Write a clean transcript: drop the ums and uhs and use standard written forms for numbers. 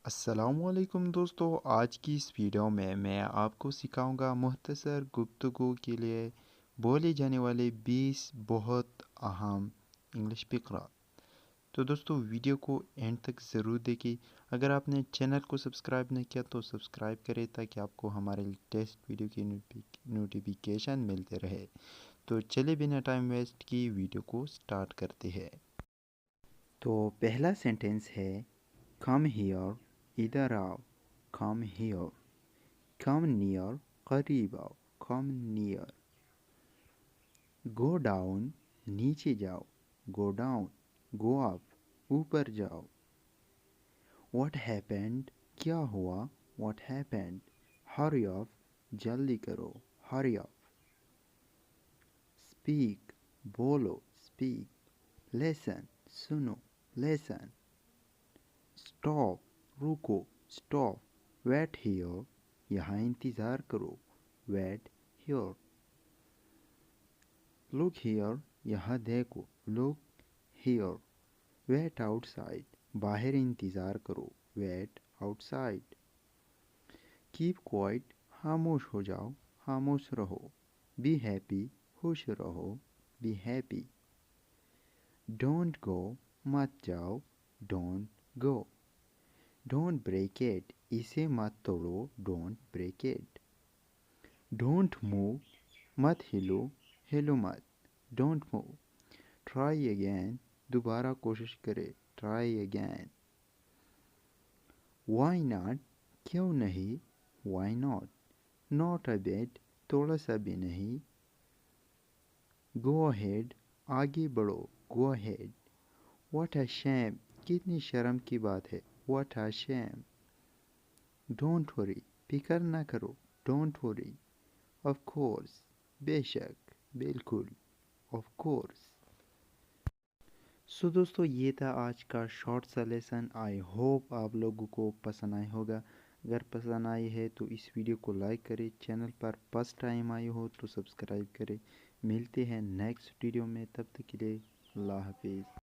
السلام علیکم دوستو، آج کی اس ویڈیو میں آپ کو سکھاؤں گا مختصر گفتگو کے لیے بولے جانے والے 20 بہت اہم انگلش فقرات۔ تو دوستو ویڈیو کو اینڈ تک ضرور دیکھیں۔ اگر آپ نے چینل کو سبسکرائب نہیں کیا تو سبسکرائب کریں تاکہ آپ کو ہمارے لیٹسٹ ویڈیو کی نوٹیفیکیشن ملتے رہے۔ تو چلے بنا ٹائم ویسٹ کی ویڈیو کو سٹارٹ کرتے ہیں۔ تو پہلا سینٹنس ہے کم ہیئر، ادھر آؤ، کم ہیئر، کم نیئر، قریب آؤ، کم نیئر، گو ڈاؤن، نیچے جاؤ، گو ڈاؤن، گو اپ، اوپر جاؤ، واٹ ہیپنڈ، کیا ہوا، واٹ ہیپنڈ، ہری اپ، جلدی کرو، ہری اپ، اسپیک، بولو، اسپیک، لیسن، سنو، لیسن، اسٹاپ، رکو، اسٹاپ، ویٹ ہیئر، یہاں انتظار کرو، ویٹ ہیئر، لک ہیئر، یہاں دیکھو، look here, wait outside, باہر انتظار کرو، wait outside, keep quiet, خاموش ہو جاؤ، خاموش رہو، بی ہیپی، خوش رہو، بی ہیپی، ڈونٹ گو، مت جاؤ، don't go, don't break it, اسے مت توڑو، don't break it, don't move, مت ہلو، ہلو مت، ڈونٹ موو، ٹرائی اگین، دوبارہ کوشش کرے، ٹرائی اگین، وائی ناٹ، کیوں نہیں، why not, not a bit, تھوڑا سا بھی نہیں، گو اہیڈ، آگے بڑھو، گو اہیڈ، واٹ اے شیم، کتنی شرم کی بات ہے، what a shame, don't worry, فکر نہ کرو، ڈونٹ وری، آف کورس، بے شک، بالکل، آف کورس۔ سو دوستو یہ تھا آج کا شارٹ سا لیسن۔ آئی ہوپ آپ لوگوں کو پسند آیا ہوگا۔ اگر پسند آئی ہے تو اس ویڈیو کو لائک کریں، چینل پر فرسٹ ٹائم آئے ہو تو سبسکرائب کریں۔ ملتے ہیں نیکسٹ ویڈیو میں، تب تک کے لیے اللہ حافظ۔